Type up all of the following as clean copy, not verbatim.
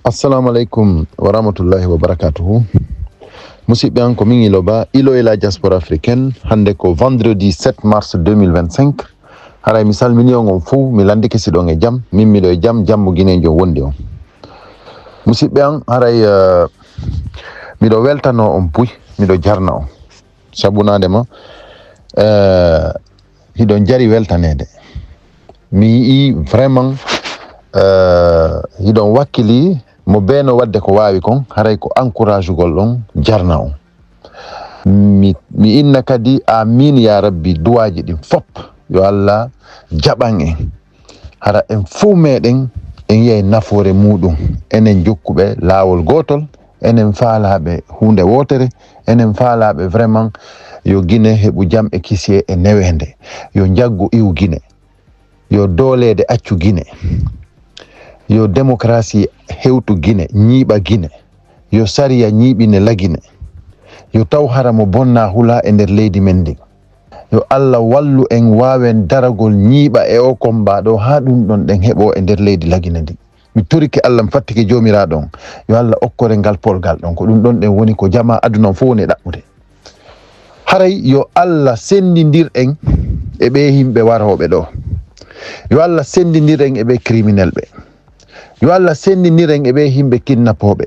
Assalamu alaikum wa rahmatullahi wa barakatuhu. Musidɓe an ko min Ilo Ba, Ilo et la diaspora africaine. Hande ko vendredi 7 mars 2025. Haray mi salmini on fuu, mi landi kesiɗon e jam, min miɗo e jam, jammu guinejo wondi on. Musidɓe an haray miɗo weltano on puy, miɗo jarna on. Sabunadema hiɗon jari weltanede. Mi yii vraiment hiɗon wakkili mo beeno wadde ko wawi kon, haray ko encourage gol ɗon jarna on. Mi inna kadi amin ya rabbi duwaji ɗin fop yo Allah jaɓan en, hara en fuu meɗen en yiyay nafoore muɗum, enen jokkuɓe laawol gotol, enen faalaɓe hunde wotere, enen faalaɓe vraiment yo Guinée heɓu jam e kisie e newende, yo jaggu iwu Guinée, yo doolede accu Guinée, yo démocratie hewtu Guinée, ñiiɓa Guinée, yo sariya ñiiɓine lagine, yo taw hara mo bonna hula e nder leydi men ndin, yo Allah wallu en wawen daragol ñiiɓa e o combat ɗo ha ɗum ɗon ɗen heɓo e nder leydi lagine ndin. Mi turike Allah mi fattike jomiraɗo on, yo Allah okkore ngal polgal ɗon, ko ɗum ɗon ɗen woni ko jama aduna on fof woni ɗaɓɓude. Haray yo Allah sendidir en e ɓe yimɓe waroɓe ɗo, yo Allah sendidir en e ɓe criminel ɓe, yo Allah sendidir en e ɓe yimɓe kidnapoɓe,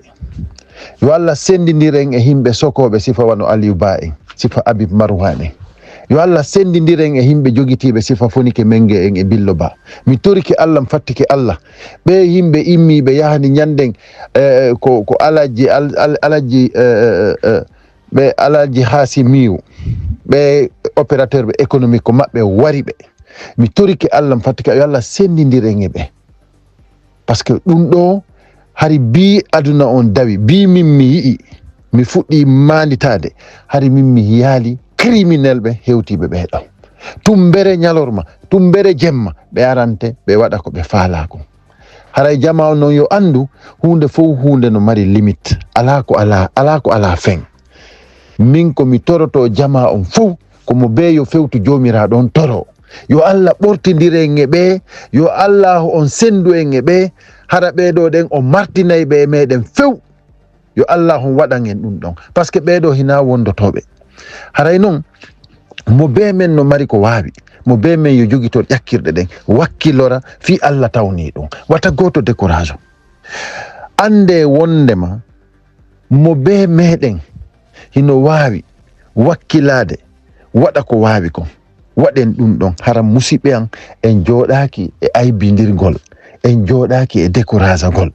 yo Allah sendidir en e yimɓe sokoɓe sifa wano Aliou Ba en, sifa Habib Marwan en, yo Allah sendidir en e yimɓe jogitiɓe sifa Fonike Mengue en e Billo Ba. Mi torike Allah, mi fattike Allah, ɓe yimɓe immiɓe yahani ñanden ko alaji ɓe alaji Hasimiu, ɓe opérateur ɓe économique ko maɓɓe wari ɓe. Mi torike Allah, mi fattike yo Allah sendidir en e ɓe, par ce que ɗum ɗo hari bi aduna on dawi, bi min mi yii, mi fuɗɗi manditade, hari min mi yaali criminel ɓe hewtiɓe ɓeɗo, tumbere ñalorma, tumbere jemma ɓe arante ɓe waɗa ko ɓe faalako. Haray jama on noon yo andu hunde fof hunde no mari limite, ala ko ala fen. Min ko mi toroto jama on fof komo be yo fewtu jomiraɗo on toro, yo Allah ɓortidire en e ɓe, yo Allah on sendu en e ɓe, hara ɓeɗo ɗen o martinay ɓe e meɗen few, yo Allah on waɗan en ɗum ɗon, par ce que ɓeɗo hina wondotoɓe. Haray noon mo be men no mari ko wawi, mo be men yo jogui ƴakkirɗe ɗen, wakkilora fi Allah tawni ɗum, wata goto décourage o. Ande wondema mo be meɗen hino wawi wakkilade waɗa ko wawi kon, waɗen ɗum ɗon. Hara musidɓe an en joɗaki e aybidirgol, en joɗaki e décourage gol,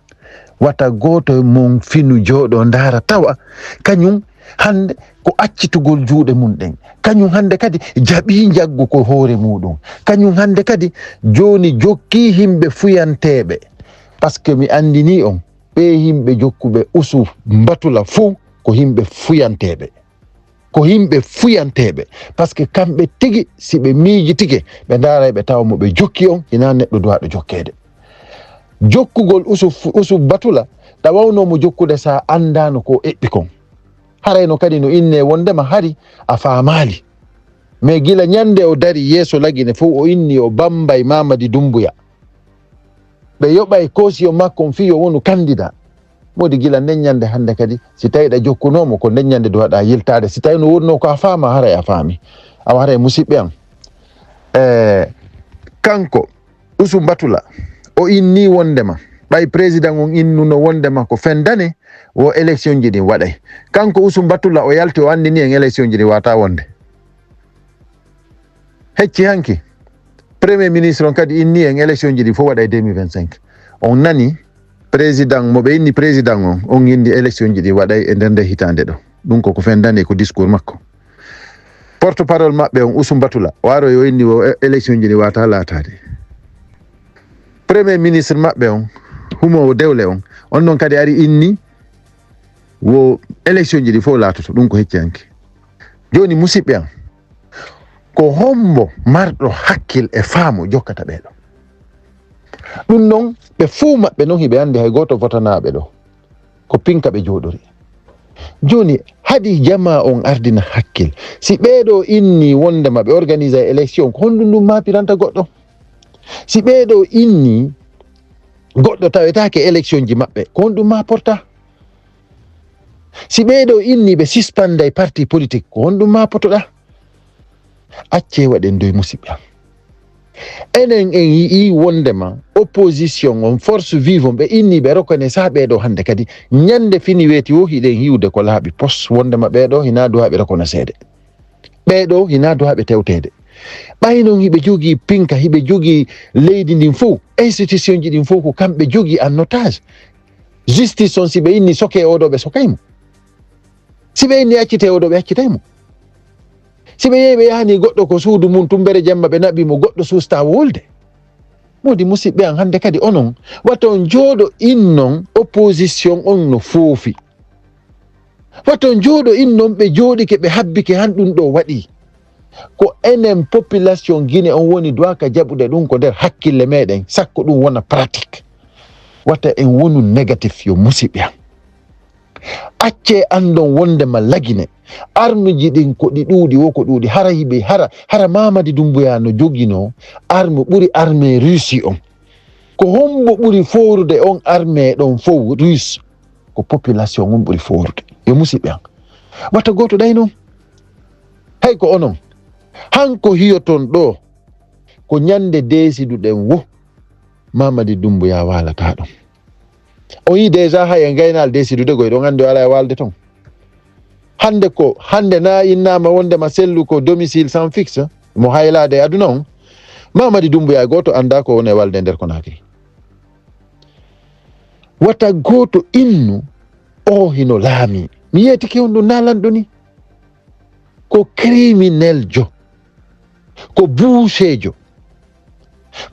wata goto mon finu joɗo ndara tawa kañum hande ko accitugol juuɗe mum ɗen, kañum hande kadi jaɓi jaggu ko hoore muɗum, kañum hande kadi joni jokki himɓe fuyanteɓe, par ce que mi andini on ɓe yimɓe jokkuɓe usu batula fou ko yimɓe fuyanteɓe, ko yimɓe fuyanteɓe, par ce que kamɓe tigi si ɓe miijitike ɓe ndaray ɓe tawa mo ɓe jokki on hina neɗɗo duwaɗo jokkede. Jokkugol usu batula ɗawawnomo jokkude sa andano ko eɓɓi kon. Harayno kadi no inne wondema hari a famali, mais gila ñande o dari yeeso lagine fof o inni o Bambay Mamadi Doumbouya, ɓe yoɓay kosiyo makko on fi yo wonu candidat, modi gila nden ñande hande kadi si tawi ɗa jokkunomo ko nden ñande duwaɗa yiltade, si tawi no wonno ko a faama haray a faami. Awa haray musidɓe an kanko Usu Batula o inni wondema ɓay président on innuno wondema ko fendane wo élection ji ɗin waɗay, kanko Usu Batula o yalti o andini en élection ji ɗi wata wonde, hecci hanki premier ministre on kadi inni en élection ji ɗi fof waɗay 2025. On nani président mo ɓe inni président on indi élection ji ɗi waɗay e nder nde hitande ɗo, ɗum koko fendane ko discours makko. Porte parole maɓɓe on Usu Batula waro yo inni o élection ji ɗi wata latade. Premier ministre maɓɓe on Humo Dewle on noon kadi ari inni wo élection ji ɗi fof latoto, ɗum ko hecci hanki. Joni musidɓe an ko hombo marɗo hakkil e faamu jokkata ɓeɗo, ɗum noon ɓe fuu maɓɓe noon hiɓe andi hay goto votanaɓe ɗo ko pinka ɓe joɗori. Joni haɗi jama on ardina hakkil, si ɓeɗo inni wondema ɓe organise élection ko honɗum ɗum mapiranta goɗɗo, si ɓeɗo inni goɗɗo tawetake élection ji maɓɓe ko honɗum ma porta. Si ɓeeɗo inni ɓe suspanda e parti politique ko honɗum ma potoɗa. Acce waɗen doye musidɓe. Enen en yii wondema opposition on force vive on ɓe inni ɓe reconnaisse ha ɓeeɗo hande kadi ñande fini weeti o hiɗen hiwde ko laaɓi pos wondema ɓeeɗo hina do haɓe reconnaissede, ɓeeɗo hina do haɓe tewtede. ɓay noon hiɓe jogii pinka, hiɓe jogii leydi ndin fof, institution ji ɗin fof ko kamɓe jogii en otage. Justice on si ɓe inni soke oɗo ɓe sokaymo, si ɓe inni accite oɗo ɓe accitaymo, si ɓe yehi ɓe yahani goɗɗo ko suudu mum tumbere jemma ɓe naɓimo goɗɗo susta wolde. Modi musidɓe an hande kadi onon watta on jooɗo innon opposition on no foofi, watta on jooɗo innon ɓe jooɗike ɓe habbike han ɗum ɗo waɗi ko enen population Guinée on woni doaka jaɓude ɗum ko nder hakkille meɗen sakko ɗum wona pratique. Watta en wonu négatif yo musidɓe an. Acce andon wondema lagine arme ji ɗin ko ɗi ɗuuɗi wo ko ɗuuɗi hara hiɓe hara Mamadi Doumbouya no jogino arme ɓuri armée Russie on, ko hombo ɓuri forude on armée ɗon fof russe ko population on ɓuri forude yo musidɓe an. Watta goto ɗay noon hay ko onon hanko hiyoton ɗo ko ñande desiduɗen wo Mamadi Doumbouya walata ɗon. O yi déjà hay en gaynal desidude goy ɗon andi ala e walde ton. Hande na innama wondema sellu ko domicile sans fixe mo haylade aduna on. Mamadi Doumbouya goto anda ko woni walde nder Conakry. Wata goto innu o hino laami mi yetike on ɗo nalanɗo ni ko criminel jo, ko buusejo.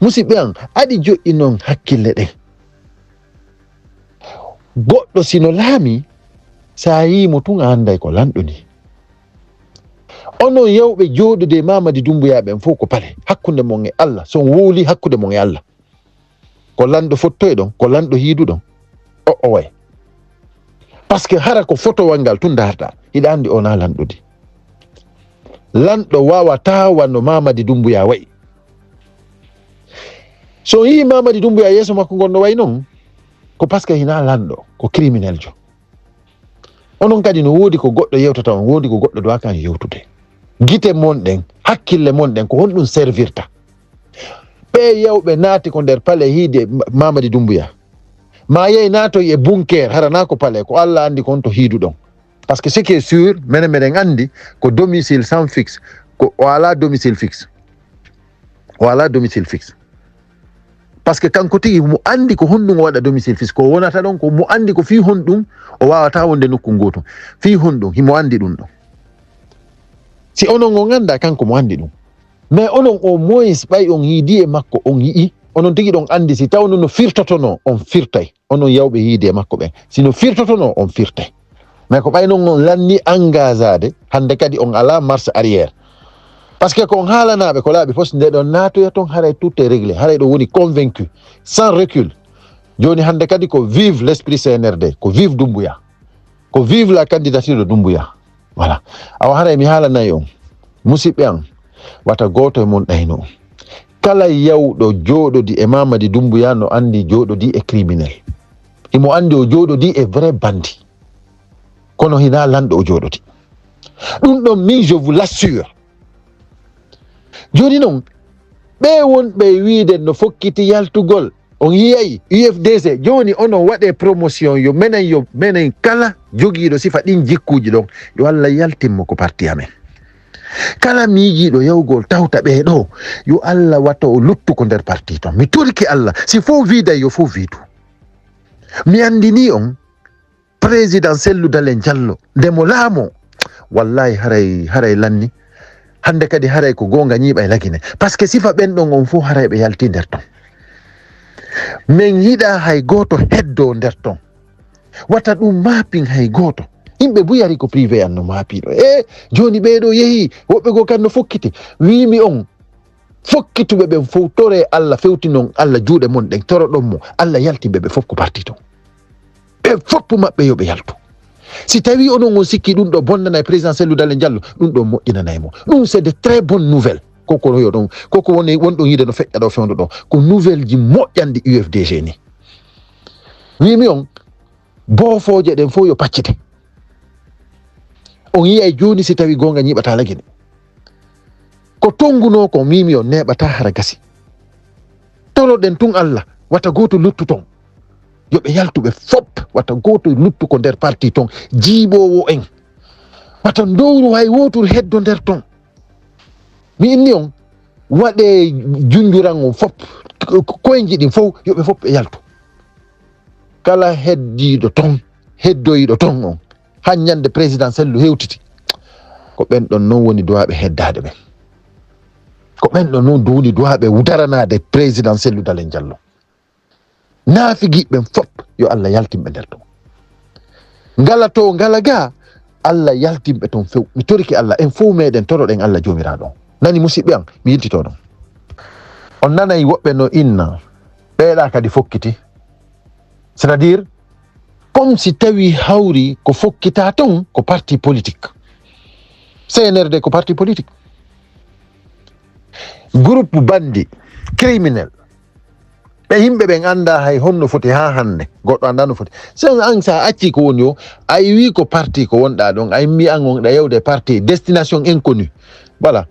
Musidɓe an aɗi joƴƴi noon hakkille ɗen. Goɗɗo sino laami sa yimo tun a anday ko lanɗo ni. Onon yewɓe jooɗude Mamadi Doumbouya ɓen fof ko pale hakkunde mon e Allah, son wooli hakkude mon e Allah. Ko lanɗo fottoy ɗon, ko lanɗo hiiduɗon o way. Par ce que hara ko fotowal ngal tun darɗa hiɗa andi ona lanɗodi. Lanɗo wawata wanno Mamadi Doumbouya wayi. So yi Mamadi Doumbouya yeeso makko gonno way noon ko par ce que hina lanɗo ko criminel jo. Onon kadi no woodi ko goɗɗo yewtata on, woodi ko goɗɗo dowakan yewtude. Gite mon ɗen, hakkille mon ɗen ko honɗum servirta. Ɓe yewɓe naati ko nder pale hiide Mamadi Doumbouya ma yehi naatoy e bunker harana ko pale ko Allah andi ko on to hiiduɗon. Par ce que ce qui est sûr menen meɗen andi ko domicile sans fixe, ko o ala domicile fixe, o ala domicile fixe. Par ce que kanko tigi mo andi ko honɗum o waɗa domicile fixe, ko wonata ɗon ko mo andi ko fi honɗum o wawata wonde nokku gotum, fi honɗum himo andi ɗum ɗon. Si onon o ganda kanko mo andi ɗum, mais onon au moins ɓay on hiidi e makko on yii, onon tigi ɗon andi si tawno no firtotono on firtay, onon yawɓe hiidi e makko ɓen sino firtotono on firtay. Mais ko ɓay noon on lanni engagade hande kadi on ala marche arrière. Par ce que ko on haalanaɓe ko laaɓi fof nde ɗon natoya toon haray tout est réglé, haray ɗo woni convaincu sans recul. Joni hande kadi ko vive l'esprit CNRD, ko vive Doumbouya, ko vive la candidature de Doumbouya. Voilà. Awa haray mi haalanayi on musidɓe an wata goto e mon ɗayno kala yawɗo jooɗodi e Mamadi Doumbouya no andi jooɗodi e criminel, imo andi o jooɗodi e vrai bandi, kono hina lanɗo o jooɗodi ɗum ɗon min je vous l'assure. Joni noon ɓe wonɓe wiide no fokkiti yaltugol on yiyay UFDC joni onon waɗe promotion yo menen kala jogiiɗo sifa ɗin jikkuji ɗon yo Allah yaltinmo ko parti amen. Kala miijiɗo yawgol tawta ɓe ɗo yo Allah watta o luttu ko nder parti ton. Mi torki Allah si fof wiiday yo fof wiidu. Mi andini on président Cellou Dalein Diallo ndemo laamo wallahi haray lanni hande kadi haray ko gonga ñiiɓa e lagine, par ce que sifa ɓen ɗon on fof haray ɓe yalti nder ton. Min yiɗa hay goto heddo nder ton, wata ɗum mapping hay goto. Yimɓe buyari ko privé an no maapiɗo joni ɓeɗo yeehi woɓɓe go kan no fokkiti. Wimi on fokkituɓe ɓen fof tore Allah fewtinon Allah juuɗe mon ɗen toroɗon mo Allah yaltiɓe ɓe fof ko parti ton, ɓe foppu maɓɓe yo ɓe yaltu. Si tawi onon on sikki ɗum ɗo bonnana e président Cellou Dalein Diallo ɗum ɗo moƴƴinanaymo. Ɗum c'est de très bonnes nouvelles koko yo ɗon koko woni wonɗon yiide no feƴƴa ɗo fewndo ɗo ko nouvelle ji moƴƴandi UFDG ni. wimi on bofooje ɗen fof yo paccite. On yiyay joni si tawi gonga ñiɓata lagine ko tonguno ko mimi on neɓata hara gasi toroɗen tun Allah wata goto luttu ton yoɓe yaltuɓe fop wata goto luttu ko nder parti ton jiiɓowo en wata dowru hay wotoru heddo nder ton mi inni on waɗe junjuran on fop koye jiɗin fof yoɓe fop ɓe yaltu kala heddiɗo ton heddoyiɗo ton on hanñande président sellu hewtiti ko ɓen ɗon noon woni duwaɓe heddade ɓen ko ɓen ɗon noon woni duwaɓe daranade président sellu Dalen Diallo naafigiɓɓen fop yo Allah yaltimɓe nder ton ngala to ngala ga Allah yaltimɓe ton few mi toriki Allah en fof meɗen toroɗen Allah jomiraɗo on nani musidɓe an mi yiltito ɗon on nanayi woɓɓe no inna ɓeeɗa kadi fokkiti c'est à dire comme si tawi hawri ko fokkita ton ko parti politique CNRD ko parti politique groupe bandi criminel ɓe yimɓe ɓen anda hay honno foti ha hande goɗɗo anda no foti sen an sa acci ko woni o a wi ko parti ko wonɗa ɗon a mbi an wonɗa yewde parti destination inconnue voilà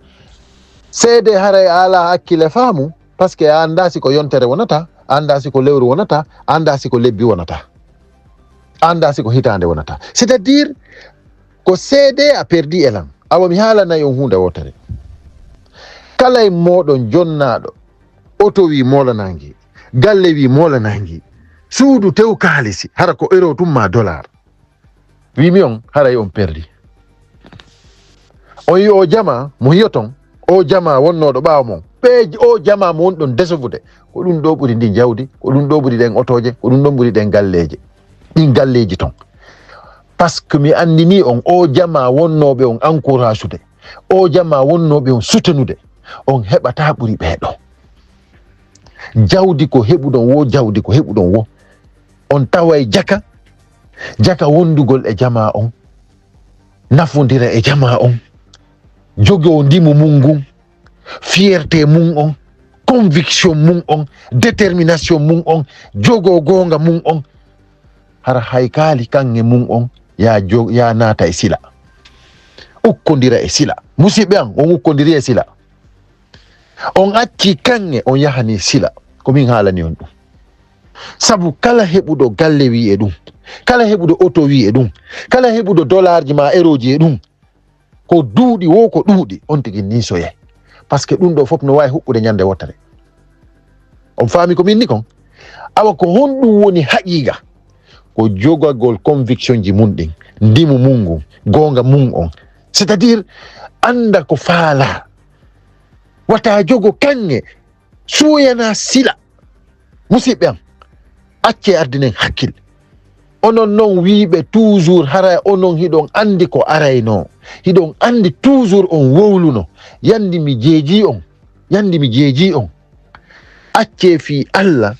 seede haray ala hakkille faamu par ce que a anda siko yontere wonata anda siko lewru wonata anda siko lebbi wonata anda siko hitande wonata c'est à dire ko seede a perdi elan awa mi haalanayi on hunde wotere kala e moɗon jonnaɗo auto wi molanangi galle wi molanangi suudu tew kaalisi hara ko euro tumma dollar wimi on haray on perdi on yi o jama mo hiyoton o jama wonnoɗo ɓaawo mon ɓe o jama mo wonɗon desovude ko ɗum ɗo ɓuri ndi jawdi ko ɗum ɗo ɓuri ɗen otoje ko ɗum ɗon ɓuri ɗen galleje ɗin galleji ton par ce que mi andini on o jama wonnoɓe on encourage ude o jama wonnoɓe on soutenude on heɓata ɓuri ɓeeɗo jawdi ko heɓuɗon wo jawdi ko heɓuɗon wo on taway jaka wondugol e jama on nafodira e jama on jogo ndimu mum ngun fierté mum on conviction mum on détermination mum on jogo gonga mum on hara haykali kange mum on ya naata e sila ukkodira e sila musidɓe an on ukkodiri e sila on acci kange on yahani sila komin haalani on ɗum sabu kala heɓuɗo galle wi e ɗum kala heɓuɗo auto wi e ɗum kala heɓuɗo dollar ji ma euro ji e ɗum ko duuɗi wo ko ɗuuɗi on tigi ni soye par ce que ɗum ɗo fof no wawi huɓɓude ñande wottere on faami ko min ni kon awa ko honɗum woni haqiqa ko jogagol conviction ji mum ɗin ndimu mum ngun gonga mum on c'est à dire anda ko faala wata jogo kange suuyana sila musidɓe am acce ardinen hakkille onon noon wiiɓe toujours hara onon hiɗon andi ko arayno hiɗon andi toujours on wowluno yandi mi jeeji on acce fi Allah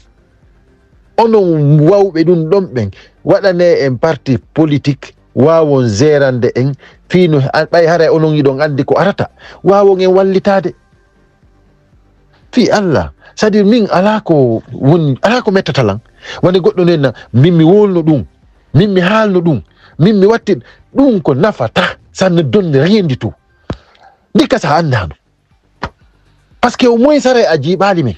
onon wawɓe ɗum ɗon ɓen waɗane en parti politique wawon gérande en fino ɓay hara onon hiɗon andi ko arata wawon en wallitade fi Allah c'est à dire min ala ko mettatalan wonde goɗɗo nenna min mi wolno ɗum min mi haalno ɗum min mi watti ɗum ko nafata ça ne donne rien du tout ndikka sa andano par ce que au moins sara a jiiɓali men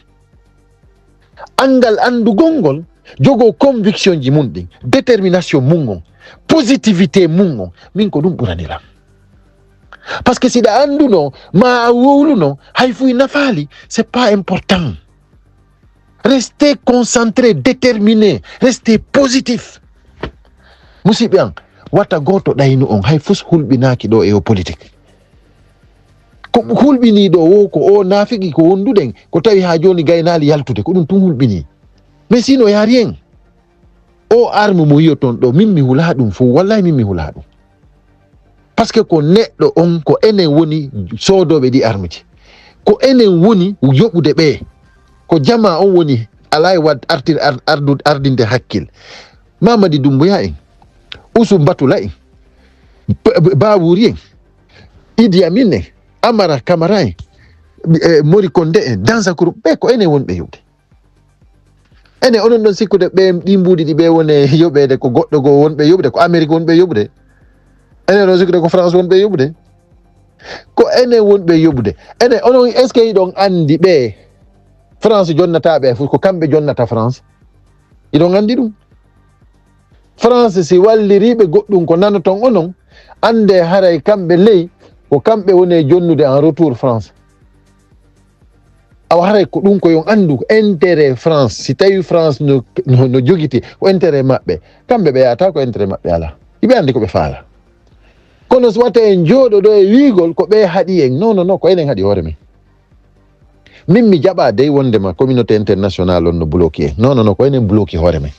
angal andugol ngol jogo conviction ji mum ɗin détermination mum on positivité mum on min ko ɗum ɓuraniram par ce que siɗa anduno ma a wowluno hay fuy nafaali c'est pas important. Restez concentré, déterminé, restez positif. Musidɓe an wata goto ɗaynu on hay fus hulɓinaki ɗo e o politique ko hulɓini ɗo wo ko o nafiki ko wonduɗen ko tawi ha joni gaynali yaltude ko ɗum tun hulɓini mais sino y a rien o arme mo yiyoton ɗo min mi hula ɗum fo wallahi min mi hula ɗum par ce que ko neɗɗo on ko enen woni sodoɓe ɗi arme ji ko enen woni yoɓude ɓe ko jama on woni alay wad ardinde hakkil Mamadi Doumbouya en Ousou Batula en Bawouri en Idi Amin en Amara Camara en Mori Kondé en Dansa Group ɓe ko enen wonɓe yewde ene onon ɗon sikkude ɓe ɗi mbuuɗi ɗi ɓe woni yoɓede ko goɗɗo go wonɓe yoɓde ko Amérique wonɓe yoɓde ene ɗon sikkude ko France wonɓe yoɓde ko ene wonɓe yoɓde ene onon est ce que iɗon andi ɓe France jonnataɓe fof ko kamɓe jonnata France iɗon andi ɗum France si walliriɓe goɗɗum ko nana ton onon ande haray kamɓe ley ko kamɓe woni jonnude en retour France awa haray ko ɗum ko yon andu intérêt France si tawi France no jogiti ko intérêt maɓɓe kamɓe ɓe yahata ko intérêt maɓɓe ala iɓe andi koɓe faala kono so watta en jooɗo ɗo e wiigol ko ɓe haɗi en non ko enen haɗi hoore men min mi jaɓa dey wondema communauté international on no bloqué en non ko enen bloqué hoore men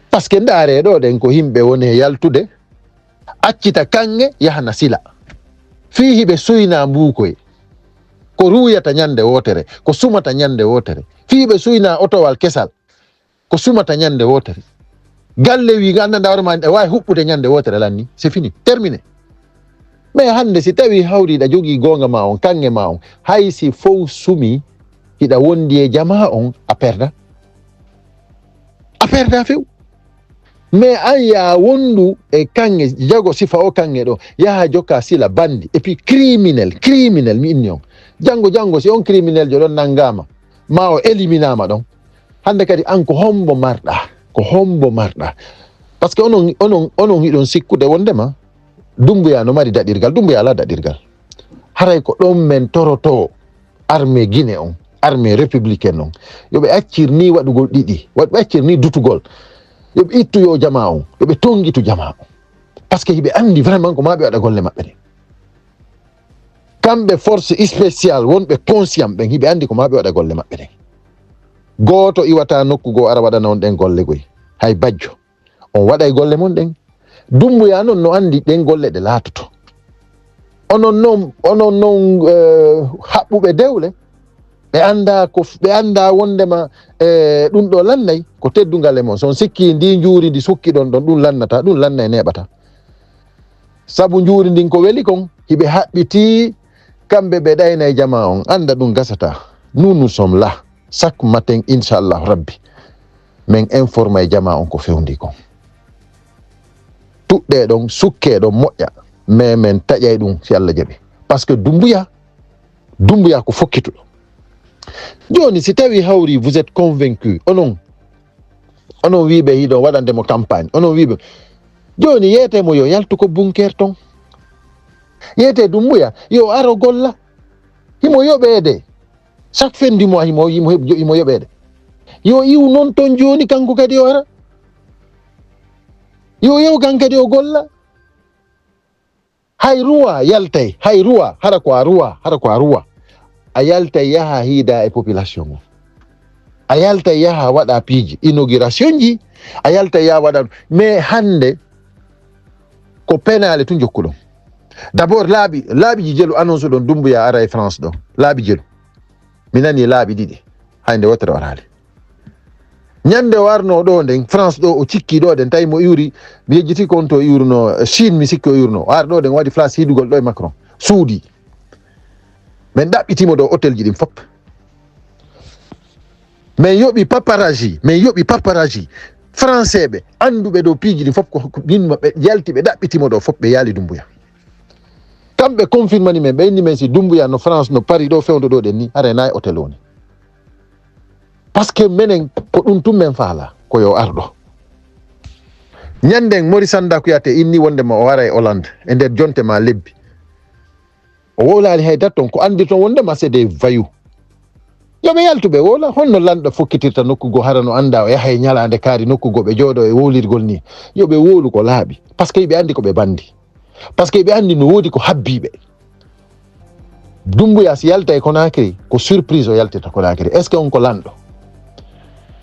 par ce que ndaare ɗo ɗen ko yimɓe woni e yaltude accita kanŋe yahana sila fii hiɓe suyna mbuukoye ko ruuyata ñande wotere ko sumata ñande wotere fii ɓe suyna otowal kesal ko sumata ñande wotere galle wi gandanda hoore ma wawi huɓɓude ñande wotere lanni c'est fini terminé mais hande si tawi hawriɗa jogii gonga ma on kanŋe ma on hay si fof sumi hiɗa wondi e jama on a perda few mais an ya wondu e kanŋe jago sifa o kanŋe ɗo yaha jokka sila bandi et puis criminel mi inni on janggo si on criminel jo ɗon nanngama ma o éliminama ɗon hande kadi an ko hombo marɗa par ce que onon hiɗon sikkude wondema Dumbuya no mari daɗirgal Dumbuya ala daɗirgal haray ko ɗon men toroto armée Guinée on armée républicaine on yoɓe accir ni waɗugol ɗiɗi ɓe accir ni dutugol yoɓe ittuyo jama on yoɓe tongitu jama on par ce que hiɓe andi vraiment ko ma ɓe waɗa golle maɓɓe ɗe kamɓe force spéciale wonɓe conscient ɓen hiɓe andi ko ma ɓe waɗa golle maɓɓe ɗen gooto iwata nokku goo ara waɗana on ɗen golle goy hay bajjo on waɗa e golle mon ɗen Dumbuya noon no andi ɗen golle ɗe laatoto onon noon haɓɓuɓe dewle ɓe anda wondema ɗum ɗo lannay ko teddungal e mon son sikki ndi juuri ndi sukki ɗon ɗum lannata ɗum lannay neɓata sabu juuri ndin ko weli kon hiɓe haɓɓiti kamɓe ɓe ɗayna e jama on anda ɗum gasata nous sommes là chaque matin inchallahu rabbi min informa e jama on ko fewndi kon tuɗɗe ɗon sukke ɗon moƴƴa mais min taƴay ɗum si Allah jaɓi par ce que Dumbuya ko fokkituɗo joni si tawi hawri vous êtes convaincu onon wiɓe hiɗon waɗandemo campagne onon wiɓe joni yeetemo yo yaltu ko bunker ton yeete Dumbuya yo aro golla himo yoɓede chaque fin du mois himo yoɓede yo iw noon ton joni kanko kadi o ara yo yew kan kadi o golla hay ruwa yaltay hay ruwa hara ko a ruwa a yaltay yaha hiida e population o a yaltay yaha waɗa piiji inauguration ji a yaltay yaha waɗa mais hande ko penale tu jokkuɗon d' abord laaɓiji jelu annonce ɗon Dumbuya ara e France ɗo laaɓi jelu mi nani laaɓi ɗiɗi hande wotere warale ñande warno ɗo nden France ɗo o cikki ɗo ɗen tawi mo iwri mi yejjiti kon to iwruno Chine mi sikki o iwruno ar ɗo ɗen waɗi place hidugol ɗo e Macron suudi min ɗaɓɓitimo ɗo hôtel ji ɗin fop min yoɓi paparaji français ɓe anduɓe ɗo piiji ɗin fop ko yinma ɓe yalti ɓe ɗaɓɓitimo ɗo fop ɓe yaali Dumbuya kamɓe confirmani men ɓe inni men si Dumbuya no France no Paris ɗo fewdo ɗo ɗen ni are nayi hôtel o ni par ce que minen ko ɗum tum men faala ko yo arɗo ñanden Maurice Kuyate inni wondema o wara e Hollande e nder jonte ma lebbi o wolali hay datton ko andi toon wondema c'est des voyous yoɓe yaltuɓe wola honno lanɗo fokkitirta nokkugo hara no anda o yaha e ñalande kaari nokkugo ɓe jooɗo e wolirgol ni yoɓe wolu ko laaɓi par ce que ɓe andi ko ɓe bandi par ce que ɓe andi no woodi ko habbiɓe Dumbuya si yalta e Conakry ko surprise o yaltirta Conakry est ce que on ko lanɗo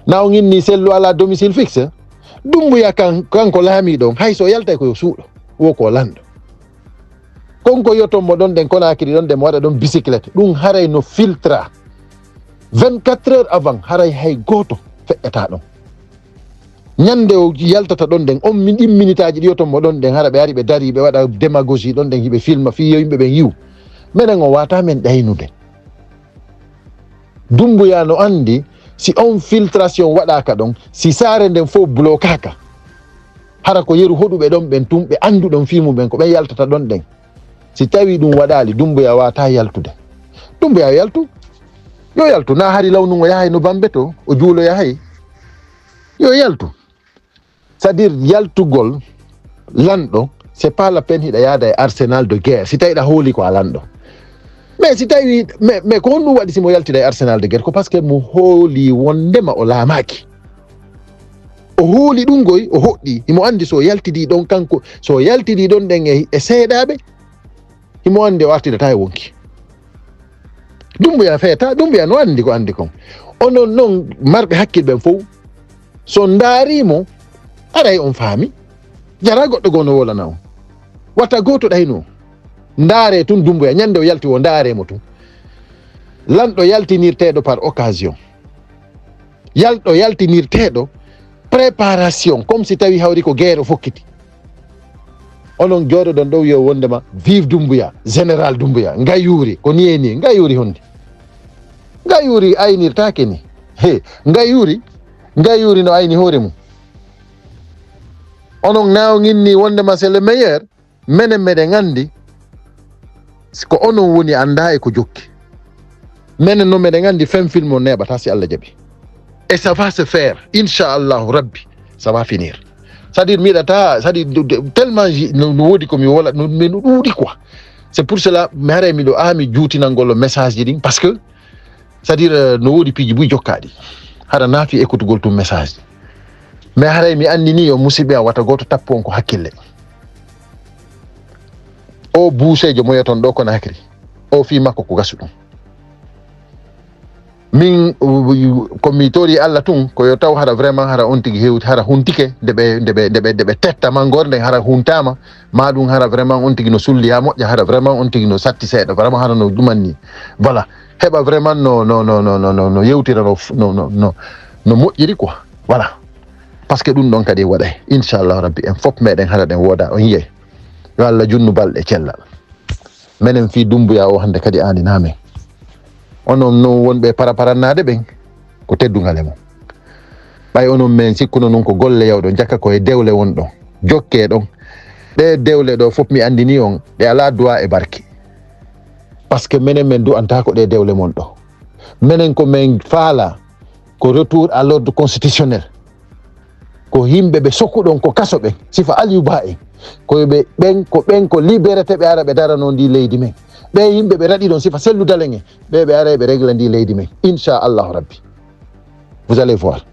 na o inni sellu ala domicile fixe Dumbuya kanko laamiɗo hay so yalta koyo suuɗo wo ko lanɗo konko yotommo ɗon ɗen Conakry ɗon ɗen waɗa ɗon bicyclette ɗum haray no filtra 24 heures avant haray hay goto feƴƴata ɗon ñande o yaltata ɗon ɗen on ɗin minitaji ɗi yotommo ɗon ɗen hara ɓe ari ɓe dari ɓe waɗa démagogie ɗon ɗen hiɓe filma fi yimɓe ɓen yiw minen o wata men ɗaynude Dumbuya no andi si on filtration waɗaka ɗon si saare nden fof bloquaka hara ko yeru hoɗuɓe ɗon ɓen tum ɓe andu ɗon filmu ɓen ko ɓen yaltata ɗon ɗen si tawi ɗum waɗali Doumbouya wata yaltude Doumbouya yaltu yo yaltu na hari lawnu o yahay no Bambe to o juulo yahay yo yaltu c'est à dire yaltugol lanɗo c'est pas la peine hiɗa yaada e arsenal de guerre si tawi ɗa hooli ko a lanɗo mais si tawi mais ko honɗum waɗi simo yaltida e arsenal de guerre ko par ce que mo hooli wondema o laamaki o hooli ɗum goy o hoɗɗi himo andi so yaltidi ɗon kanko so yaltidi ɗon ɗen e seeɗaɓe himo andi o artidata e wonki Doumbouya feeta Doumbouya no andi ko andi kon onon noon marɓe hakkille ɓen fof so ndaarimo aray on faami jara goɗɗo goo no wolana on watta goto ɗayno ndaare tun Doumbouya ñande o yalti o ndaaremo tun lanɗo yaltinirteɗo par occasion yalɗo yaltinirteɗo préparation comme si tawi hawri ko guerre o fokkiti onon jooɗoɗon ɗo wiyo wondema vive Doumbouya général Doumbouya ngayuri ko ni e ni ngayuri honde ngayuri aynirtake ni he ngayuri no ayni hoore mum onon nawginni wondema c'est le meilleur menen meɗen andi ko onon woni anda e ko jokki menen noon meɗen andi fin film o neɓata si Allah jaaɓi et ça va se faire inchallahu rabbi ça va finir c'est à dire miɗata c'est à dire tellement no woodi komi wola no ɗuuɗi quoi c'est pour cela mi haray miɗo mi juutinangol message ji ɗin parce que c'est à dire no woodi piiji buy jokkaɗi haɗa naafi écoutugol tum message ji mais haray mi andini o musidɓe a wata goto tappo on ko hakkille o buusejo mo yeton ɗo kono hakri o fi makko ko gasu ɗum min komi tori Allah tun ko yo taw hara vraiment hara on tigi hewti hara huntike ndeɓe tetta mangorde hara huntama ma ɗum hara vraiment on tigi no sulli ha moƴƴa hara vraiment on tigi no satti seeɗa vraiment hara no ɗumanni voilà heɓa vraiment no yewtira no moƴƴiri quoi voilà par ce que ɗum ɗon kadi waɗay inchallahu rabbi en fof meɗen hara ɗen wooda on yiyey yo Allah junnu balɗe cellal minen fi Doumbouya o hande kadi andinamen onon non wonɓe paraparannade ɓen ko teddugal e mum ɓay onon men sikkuno noon ko golle yawɗo jakka koye dewle wonɗon jokke ɗon ɗe dewle ɗo fof mi andini on ɗe ala duwa e barke par ce que minen men du'anta ko ɗe dewle mon ɗo minen ko min faala ko retour à l'ordre constitutionnel ko yimɓe ɓe sokkuɗon ko kaso ɓen sifa Aliou Ba en koyeɓe ɓen ko libérete ɓe ara ɓe darano ndi leydi men ɓe yimɓe ɓe raɗi ɗon sifa selludalen en ɓe ara ɓe régla ndi leydi men inchallahu rabbi vous allez voir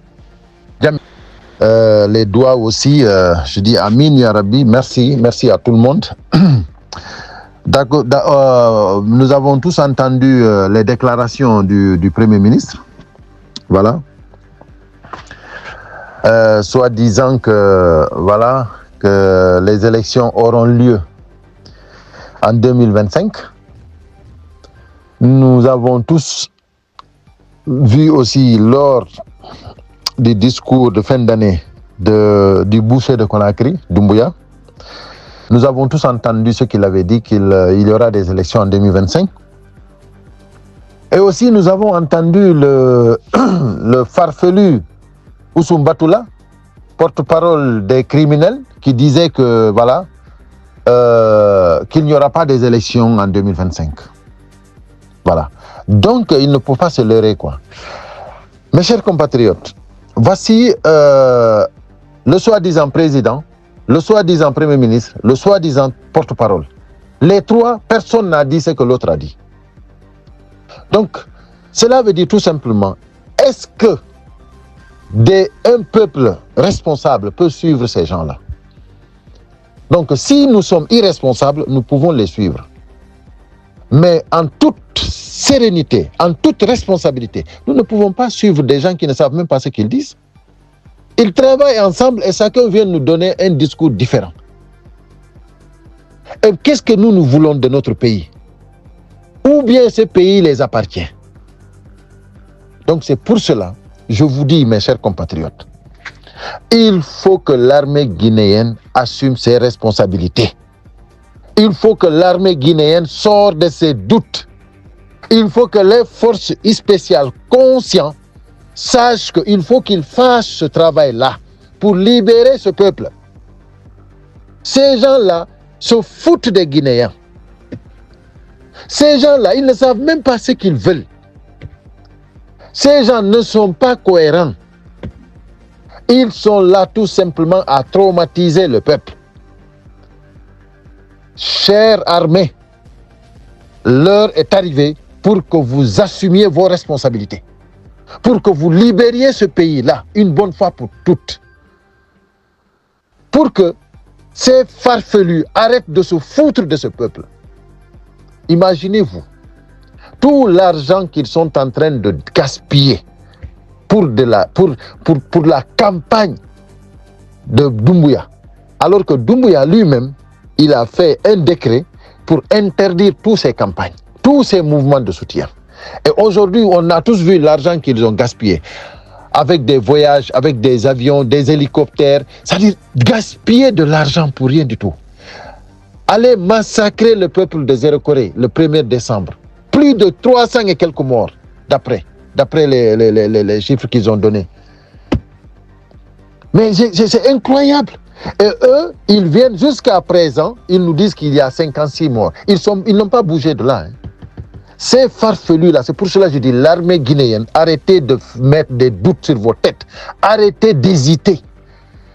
les doigts aussi je dis amin ya rabbi merci à tout le monde d'accord nous avons tous entendu les déclarations du Premier ministre voilà soi-disant que voilà que les élections auront lieu en 2025. Nous avons tous vu aussi lors du discours de fin d'année du boucher de Conakry, Doumbouya, nous avons tous entendu ce qu'il avait dit qu'il y aura des élections en 2025. Et aussi nous avons entendu le farfelu Oussoum Batoula, porte-parole des criminels, qui disait que voilà qu'il n'y aura pas des élections en 2025. Voilà. Donc il ne faut pas se leurrer quoi. Mes chers compatriotes, voici le soi-disant président, le soi-disant premier ministre, le soi-disant porte-parole. Les trois, personne n'a dit ce que l'autre a dit. Donc cela veut dire tout simplement, est-ce que un peuple responsable peut suivre ces gens-là? Donc, si nous sommes irresponsables, nous pouvons les suivre. Mais en toute sérénité, en toute responsabilité, nous ne pouvons pas suivre des gens qui ne savent même pas ce qu'ils disent. Ils travaillent ensemble et chacun vient nous donner un discours différent. Et qu'est-ce que nous voulons de notre pays? Ou bien ce pays les appartient? Donc, c'est pour cela, je vous dis, mes chers compatriotes, il faut que l'armée guinéenne assume ses responsabilités. Il faut que l'armée guinéenne sorte de ses doutes. Il faut que les forces spéciales conscientes sache qu'il faut qu'il fasse ce travail-là pour libérer ce peuple. Ces gens-là se foutent des Guinéens. Ces gens-là, ils ne savent même pas ce qu'ils veulent. Ces gens ne sont pas cohérents. Ils sont là tout simplement à traumatiser le peuple. Chère armée, l'heure est arrivée pour que vous assumiez vos responsabilités, pour que vous libériez ce pays-là une bonne fois pour toutes, pour que ces farfelus arrêtent de se foutre de ce peuple. Imaginez-vous tout l'argent qu'ils sont en train de gaspiller pour la campagne de Doumbouya, alors que Doumbouya lui-même, il a fait un décret pour interdire toutes ces campagnes, tous ces mouvements de soutien. Et aujourd'hui, on a tous vu l'argent qu'ils ont gaspillé avec des voyages, avec des avions, des hélicoptères. C'est-à-dire gaspiller de l'argent pour rien du tout. Aller massacrer le peuple de Zéro Corée le 1er décembre. Plus de 300 et quelques morts, d'après les chiffres qu'ils ont donnés. Mais c'est incroyable. Et eux, ils viennent jusqu'à présent, ils nous disent qu'il y a 56 morts. Ils n'ont pas bougé de là. Ces farfelus-là, c'est pour cela que je dis, l'armée guinéenne, arrêtez de mettre des doutes sur vos têtes. Arrêtez d'hésiter.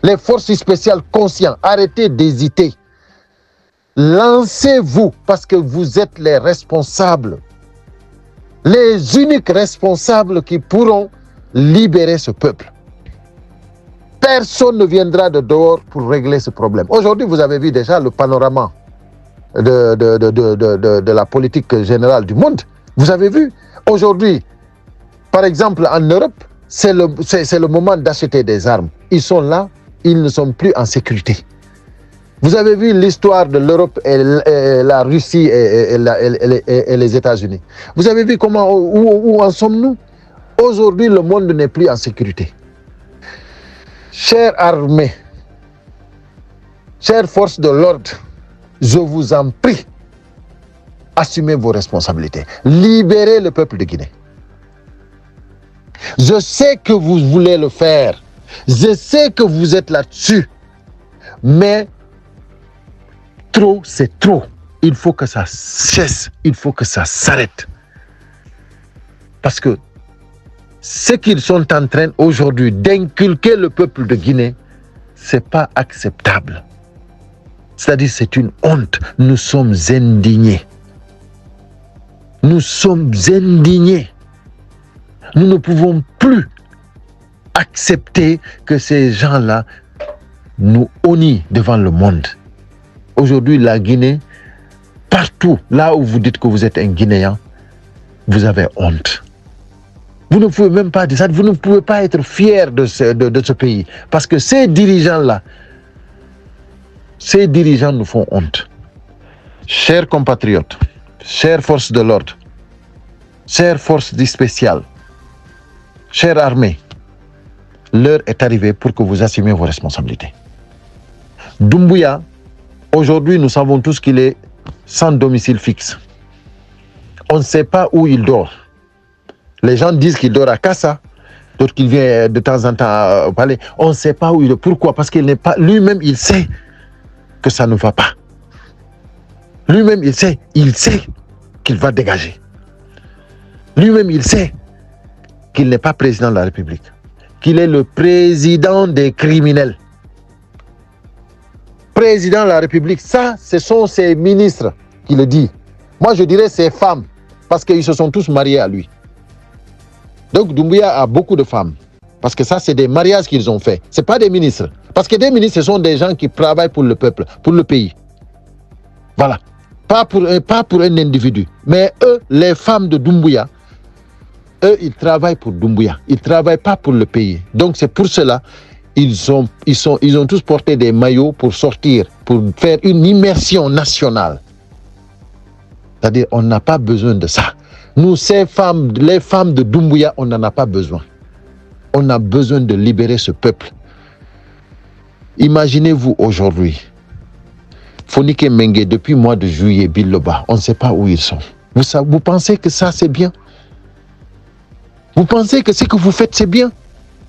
Les forces spéciales conscientes, arrêtez d'hésiter. Lancez-vous parce que vous êtes les responsables. Les uniques responsables qui pourront libérer ce peuple. Personne ne viendra de dehors pour régler ce problème. Aujourd'hui, vous avez vu déjà le panorama de la politique générale du monde. Vous avez vu, aujourd'hui, par exemple, en Europe, c'est le moment d'acheter des armes. Ils sont là, ils ne sont plus en sécurité. Vous avez vu l'histoire de l'Europe et la Russie et les États-Unis. Vous avez vu où en sommes-nous? Aujourd'hui, le monde n'est plus en sécurité. Chère armée, chères forces de l'ordre, je vous en prie, assumez vos responsabilités. Libérez le peuple de Guinée. Je sais que vous voulez le faire. Je sais que vous êtes là-dessus. Mais trop, c'est trop. Il faut que ça cesse. Il faut que ça s'arrête. Parce que ce qu'ils sont en train aujourd'hui d'inculquer le peuple de Guinée, c'est pas acceptable. C'est-à-dire c'est une honte. Nous sommes indignés. Nous sommes indignés. Nous ne pouvons plus accepter que ces gens-là nous honnient devant le monde. Aujourd'hui, la Guinée, partout, là où vous dites que vous êtes un Guinéen, vous avez honte. Vous ne pouvez même pas dire ça, vous ne pouvez pas être fier de ce pays. Parce que ces dirigeants-là, ces dirigeants nous font honte. Chers compatriotes, chères forces de l'ordre, chères forces spéciales, chère armée, l'heure est arrivée pour que vous assumiez vos responsabilités. Doumbouya, aujourd'hui, nous savons tous qu'il est sans domicile fixe. On ne sait pas où il dort. Les gens disent qu'il dort à Kassa, d'autres qu'il vient de temps en temps au palais. On ne sait pas où il dort. Pourquoi? Parce qu'il n'est pas. Lui-même, il sait que ça ne va pas. Lui-même, il sait qu'il va dégager. Lui-même, il sait qu'il n'est pas président de la République, qu'il est le président des criminels. Président de la République, ça, ce sont ses ministres qui le disent. Moi, je dirais ses femmes, parce qu'ils se sont tous mariés à lui. Donc, Doumbouya a beaucoup de femmes, parce que ça, c'est des mariages qu'ils ont faits. Ce n'est pas des ministres. Parce que des ministres, ce sont des gens qui travaillent pour le peuple, pour le pays. Voilà. Pas pour un individu. Mais eux, les femmes de Doumbouya, eux, ils travaillent pour Doumbouya. Ils ne travaillent pas pour le pays. Donc, c'est pour cela ils ont tous porté des maillots pour sortir, pour faire une immersion nationale. C'est-à-dire, on n'a pas besoin de ça. Nous, ces femmes, les femmes de Doumbouya, on n'en a pas besoin. On a besoin de libérer ce peuple. Imaginez-vous aujourd'hui, Fonike Mengue, depuis le mois de juillet, Biloba, on ne sait pas où ils sont. Vous pensez que ça, c'est bien? Vous pensez que ce que vous faites, c'est bien?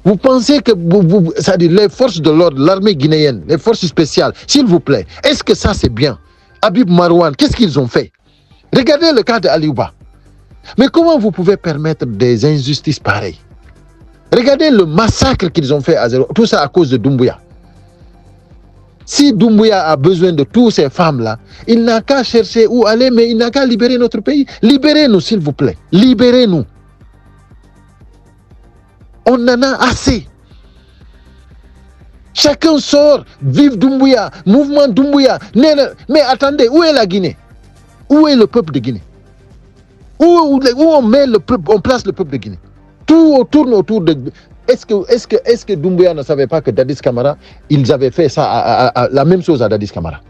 Vous pensez que c'est-à-dire les forces de l'ordre, l'armée guinéenne, les forces spéciales, s'il vous plaît, est-ce que ça c'est bien? Habib Marouane, qu'est-ce qu'ils ont fait? Regardez le cas de Aliouba. Mais comment vous pouvez permettre des injustices pareilles? Regardez le massacre qu'ils ont fait à Zéro. Tout ça à cause de Doumbouya. Si Doumbouya a besoin de toutes ces femmes-là, il n'a qu'à chercher où aller, mais il n'a qu'à libérer notre pays. Libérez-nous, s'il vous plaît. Libérez-nous. On en a assez. Chacun sort, vive Doumbouya, mouvement Doumbouya. Mais attendez, où est la Guinée? Où est le peuple de Guinée? Où on met le peuple, on place le peuple de Guinée? Tout tourne autour de... Est-ce que Doumbouya ne savait pas que Dadis Camara, ils avaient fait ça, la même chose à Dadis Camara?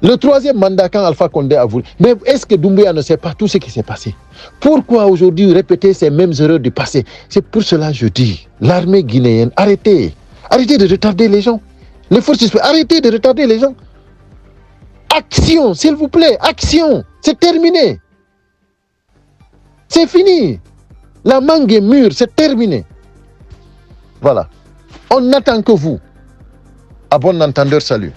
Le troisième mandat, quand Alpha Condé a voulu... Mais est-ce que Doumbouya ne sait pas tout ce qui s'est passé? Pourquoi aujourd'hui répéter ces mêmes erreurs du passé? C'est pour cela que je dis, l'armée guinéenne, arrêtez. Arrêtez de retarder les gens. Les forces spéciales, arrêtez de retarder les gens. Action, s'il vous plaît, action. C'est terminé. C'est fini. La mangue est mûre, c'est terminé. Voilà. On n'attend que vous. À bon entendeur, salut.